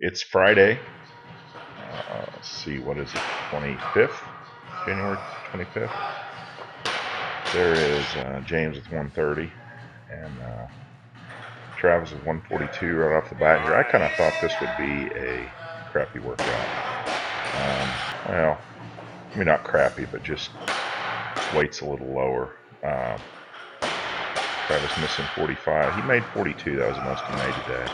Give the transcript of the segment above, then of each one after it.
It's Friday. Let's see, what is it? 25th? January 25th. There is James with 130 and Travis with 142 right off the bat here. I kind of thought this would be a crappy workout. Well, I mean, not crappy, but just weight's a little lower. Travis missing 45. He made 42. That was the most he made today.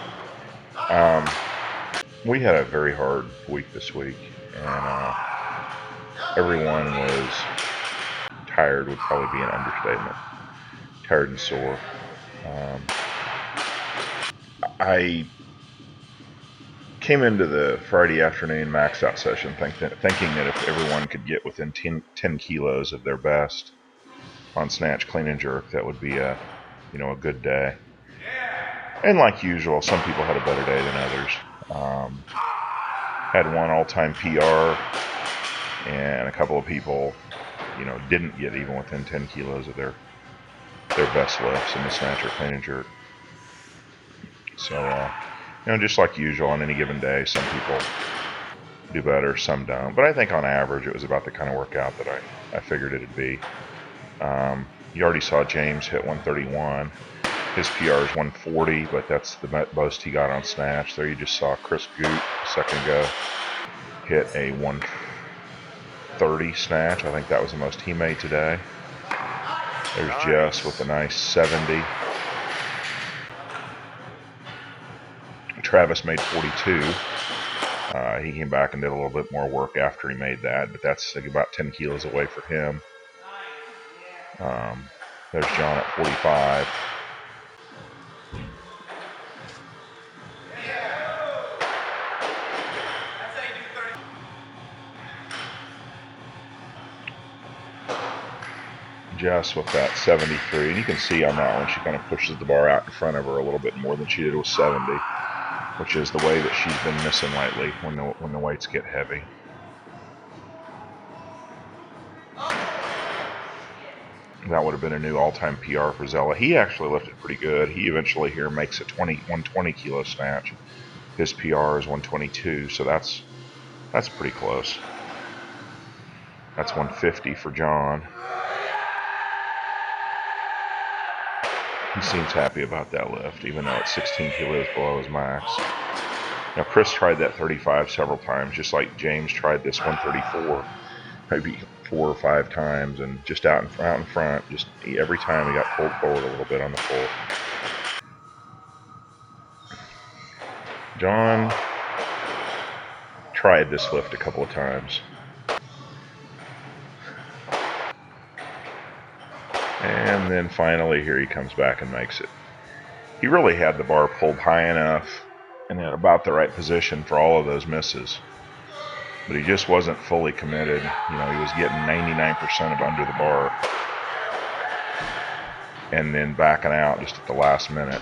We had a very hard week this week, and everyone was tired, would probably be an understatement. Tired and sore. I came into the Friday afternoon max out session thinking that if everyone could get within 10 kilos of their best on snatch, clean, and jerk, that would be a good day. And like usual, some people had a better day than others. Had one all-time PR, and a couple of people, didn't get even within 10 kilos of their best lifts in the snatch or clean and jerk. So, just like usual on any given day, some people do better, some don't. But I think on average, it was about the kind of workout that I figured it'd be. You already saw James hit 131. His PR is 140, but that's the most he got on snatch. There you just saw Chris Goot a second ago hit a 130 snatch. I think that was the most he made today. There's Jess with a nice 70. Travis made 42. He came back and did a little bit more work after he made that, but that's like about 10 kilos away for him. There's John at 45. Jess with that 73, and you can see on that one she kind of pushes the bar out in front of her a little bit more than she did with 70, which is the way that she's been missing lately when the weights get heavy. That would have been a new all-time PR for Zella. He actually lifted pretty good. He eventually here makes a 120 kilo snatch. His PR is 122, so that's pretty close. That's 150 for John. He seems happy about that lift, even though it's 16 kilos below his max. Now, Chris tried that 35 several times, just like James tried this 134, maybe 4 or 5 times, and just out in front, just every time he got pulled forward a little bit on the pull. John tried this lift a couple of times. And then finally here he comes back and makes it. He really had the bar pulled high enough and in about the right position for all of those misses. But he just wasn't fully committed. He was getting 99% of under the bar and then backing out just at the last minute.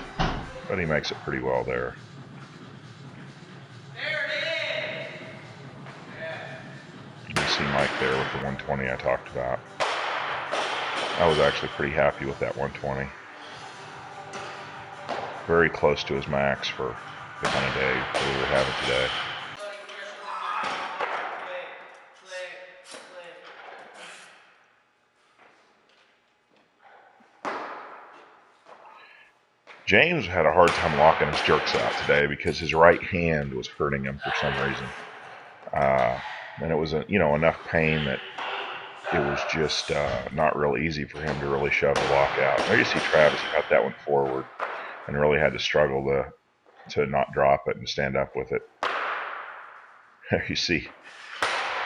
But he makes it pretty well there. You can see Mike there with the 120 I talked about. I was actually pretty happy with that 120. Very close to his max for the kind of day that we were having today. James had a hard time locking his jerks out today because his right hand was hurting him for some reason. And it was enough pain that it was just not real easy for him to really shove the lock out. There you see Travis got that one forward and really had to struggle to not drop it and stand up with it. There you see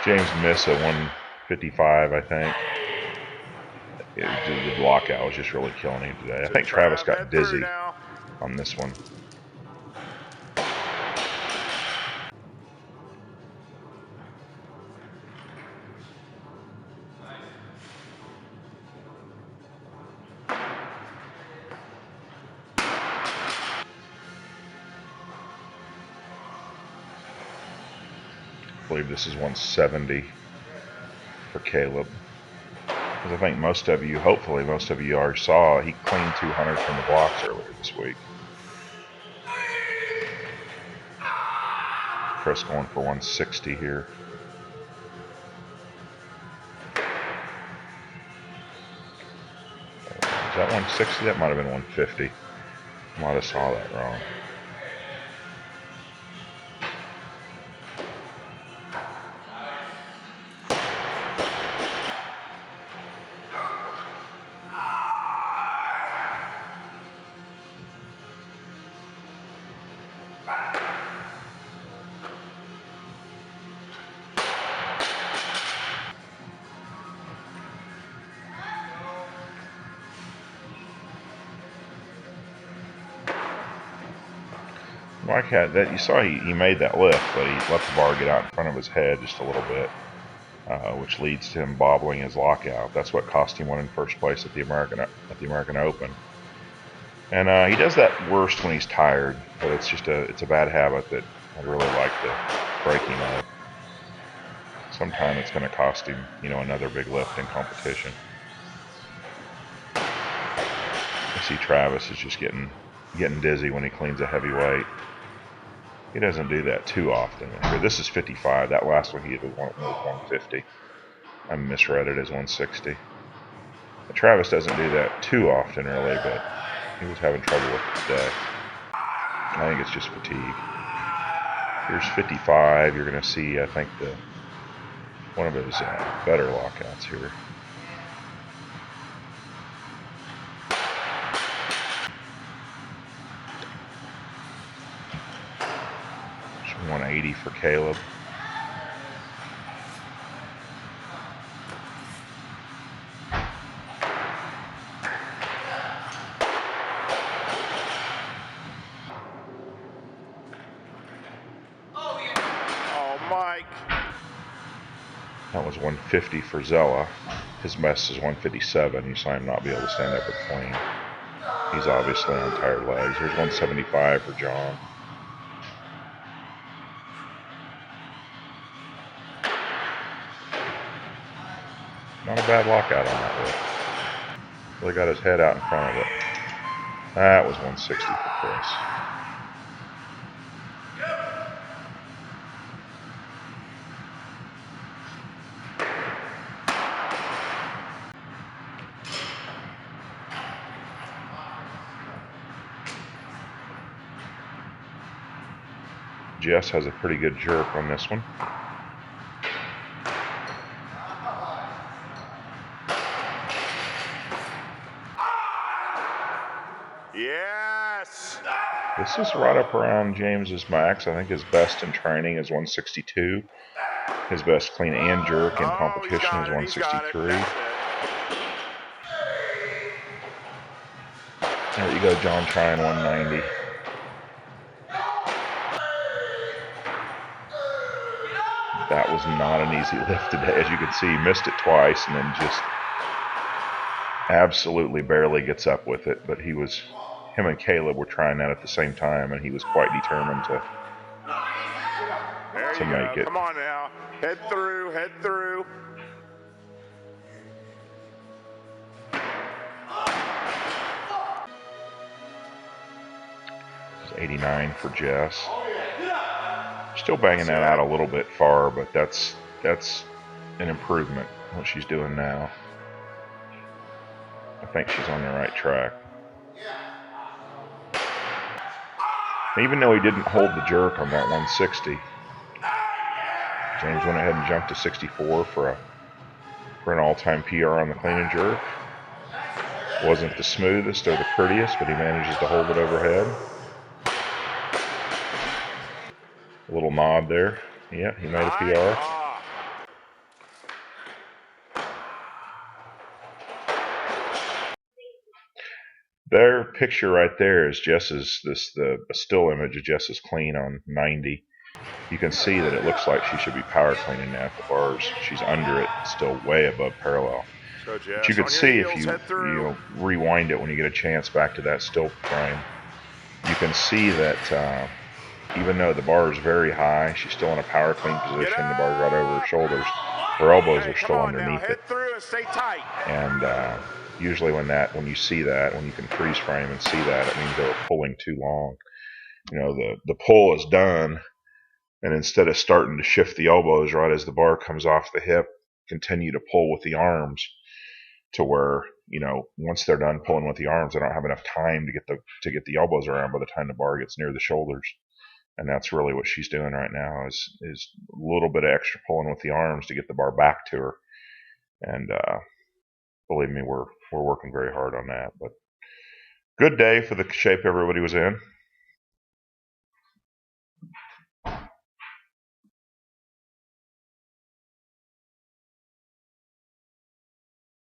James miss a 155, I think. The lockout was just really killing him today. I think Travis got dizzy on this one. I believe this is 170 for Caleb. Because I think hopefully most of you already saw, he cleaned 200 from the blocks earlier this week. Chris going for 160 here. Is that 160? That might have been 150. Might have saw that wrong. Mike had that. You saw he made that lift, but he let the bar get out in front of his head just a little bit, which leads to him bobbling his lockout. That's what cost him one in first place at the American Open. And he does that worst when he's tired, but it's a bad habit that I'd really like to break him of. Sometime it's going to cost him, another big lift in competition. I see Travis is just getting dizzy when he cleans a heavy weight. He doesn't do that too often. This is 55. That last one he was 150. I misread it as 160. But Travis doesn't do that too often, really, but he was having trouble with it today. I think it's just fatigue. Here's 55. You're going to see, I think, one of his better lockouts here. 180 for Caleb. Oh, Mike. That was 150 for Zella. His best is 157. You saw him not be able to stand up with clean. He's obviously on tired legs. Here's 175 for John. Not a bad lockout on that lift. Really got his head out in front of it. That was 160 for Chris. Jess has a pretty good jerk on this one. Yes. This is right up around James's max. I think his best in training is 162. His best clean and jerk in competition is 163. There you go, John trying 190. That was not an easy lift today. As you can see, he missed it twice and then just absolutely barely gets up with it. But him and Caleb were trying that at the same time, and he was quite determined to make it. Come on now. Head through, head through. It's 89 for Jess. Still banging that out a little bit far, but that's an improvement, what she's doing now. I think she's on the right track. Even though he didn't hold the jerk on that 160, James went ahead and jumped to 64 for an all-time PR on the clean and jerk. Wasn't the smoothest or the prettiest, but he manages to hold it overhead. A little nod there. Yeah, he made a PR. Their picture right there is Jess's, the still image of Jess's clean on 90. You can see that it looks like she should be power cleaning now. The bars, she's under it, still way above parallel. But you could see if you rewind it when you get a chance back to that still frame, you can see that even though the bar is very high, she's still in a power clean position. The bar's right over her shoulders. Her elbows are still underneath it. And usually when you see that, when you can freeze frame and see that, it means they were pulling too long. The pull is done, And instead of starting to shift the elbows right as the bar comes off the hip, continue to pull with the arms to where, once they're done pulling with the arms, they don't have enough time to get the elbows around by the time the bar gets near the shoulders. And that's really what she's doing right now is a little bit of extra pulling with the arms to get the bar back to her. And believe me, we're working very hard on that. But good day for the shape everybody was in.